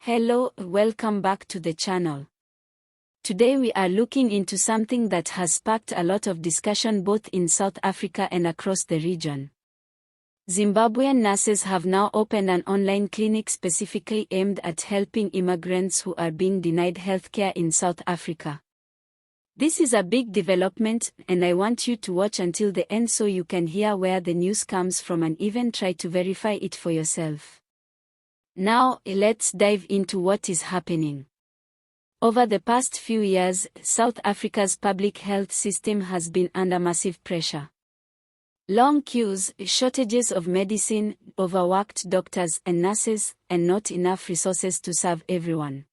Hello, welcome back to the channel. Today we are looking into something that has sparked a lot of discussion both in South Africa and across the region. Zimbabwean nurses have now opened an online clinic specifically aimed at helping immigrants who are being denied healthcare in South Africa. This is a big development, and I want you to watch until the end so you can hear where the news comes from and even try to verify it for yourself. Now, let's dive into what is happening. Over the past few years, South Africa's public health system has been under massive pressure. Long queues, shortages of medicine, overworked doctors and nurses, and not enough resources to serve everyone.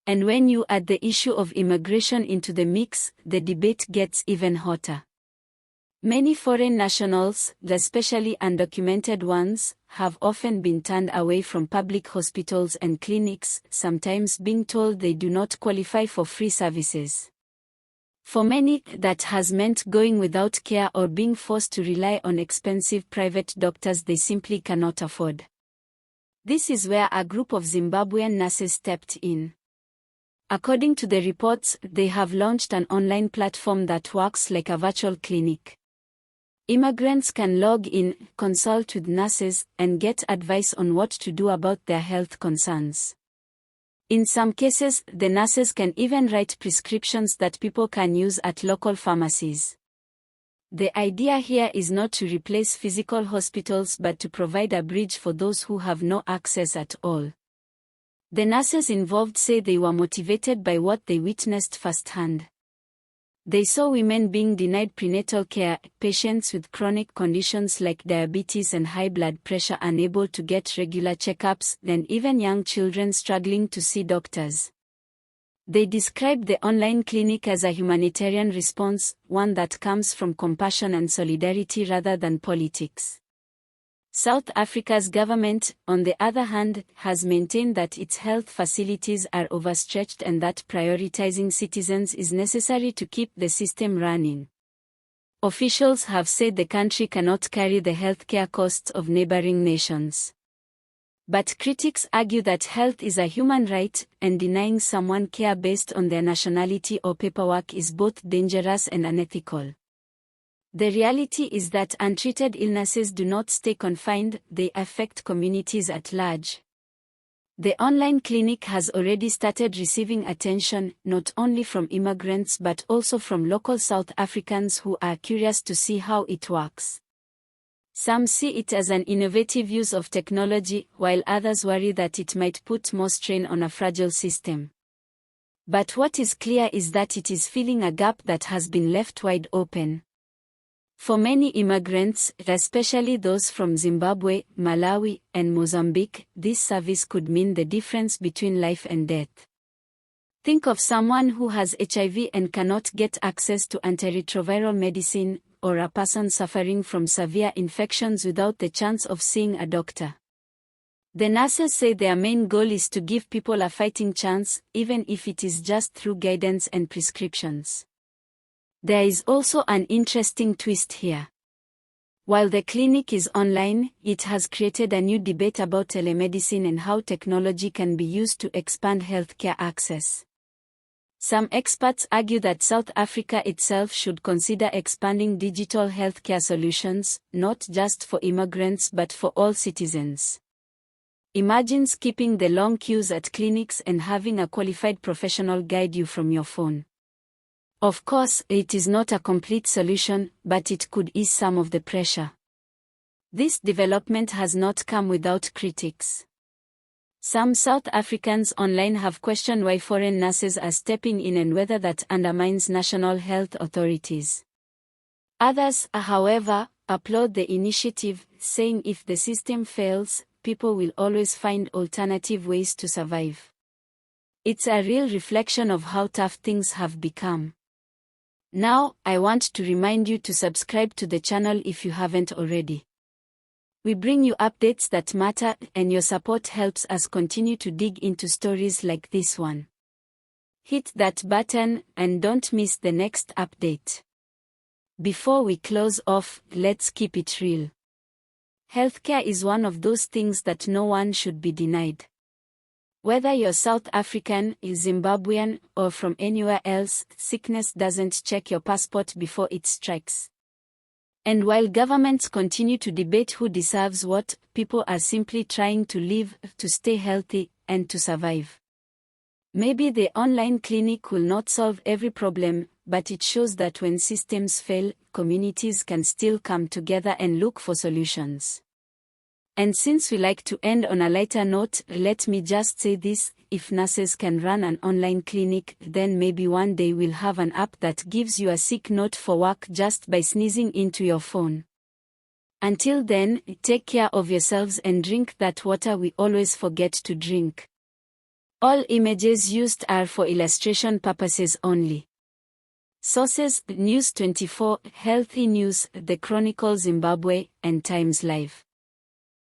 And when you add the issue of immigration into the mix, the debate gets even hotter. Many foreign nationals, especially undocumented ones, have often been turned away from public hospitals and clinics, sometimes being told they do not qualify for free services. For many, that has meant going without care or being forced to rely on expensive private doctors they simply cannot afford. This is where a group of Zimbabwean nurses stepped in. According to the reports, they have launched an online platform that works like a virtual clinic. Immigrants can log in, consult with nurses, and get advice on what to do about their health concerns. In some cases, the nurses can even write prescriptions that people can use at local pharmacies. The idea here is not to replace physical hospitals but to provide a bridge for those who have no access at all. The nurses involved say they were motivated by what they witnessed firsthand. They saw women being denied prenatal care, patients with chronic conditions like diabetes and high blood pressure unable to get regular checkups, and even young children struggling to see doctors. They described the online clinic as a humanitarian response, one that comes from compassion and solidarity rather than politics. South Africa's government, on the other hand, has maintained that its health facilities are overstretched and that prioritizing citizens is necessary to keep the system running. Officials have said the country cannot carry the healthcare costs of neighboring nations. But critics argue that health is a human right, and denying someone care based on their nationality or paperwork is both dangerous and unethical. The reality is that untreated illnesses do not stay confined, they affect communities at large. The online clinic has already started receiving attention, not only from immigrants but also from local South Africans who are curious to see how it works. Some see it as an innovative use of technology, while others worry that it might put more strain on a fragile system. But what is clear is that it is filling a gap that has been left wide open. For many immigrants, especially those from Zimbabwe, Malawi, and Mozambique, this service could mean the difference between life and death. Think of someone who has HIV and cannot get access to antiretroviral medicine, or a person suffering from severe infections without the chance of seeing a doctor. The nurses say their main goal is to give people a fighting chance, even if it is just through guidance and prescriptions. There is also an interesting twist here. While the clinic is online, it has created a new debate about telemedicine and how technology can be used to expand healthcare access. Some experts argue that South Africa itself should consider expanding digital healthcare solutions, not just for immigrants but for all citizens. Imagine skipping the long queues at clinics and having a qualified professional guide you from your phone. Of course, it is not a complete solution, but it could ease some of the pressure. This development has not come without critics. Some South Africans online have questioned why foreign nurses are stepping in and whether that undermines national health authorities. Others, however, applaud the initiative, saying if the system fails, people will always find alternative ways to survive. It's a real reflection of how tough things have become. Now, I want to remind you to subscribe to the channel if you haven't already. We bring you updates that matter, and your support helps us continue to dig into stories like this one. Hit that button, and don't miss the next update. Before we close off, let's keep it real. Healthcare is one of those things that no one should be denied. Whether you're South African, Zimbabwean, or from anywhere else, sickness doesn't check your passport before it strikes. And while governments continue to debate who deserves what, people are simply trying to live, to stay healthy, and to survive. Maybe the online clinic will not solve every problem, but it shows that when systems fail, communities can still come together and look for solutions. And since we like to end on a lighter note, let me just say this: if nurses can run an online clinic, then maybe one day we'll have an app that gives you a sick note for work just by sneezing into your phone. Until then, take care of yourselves and drink that water we always forget to drink. All images used are for illustration purposes only. Sources: News 24, Healthy News, The Chronicle Zimbabwe, and Times Live.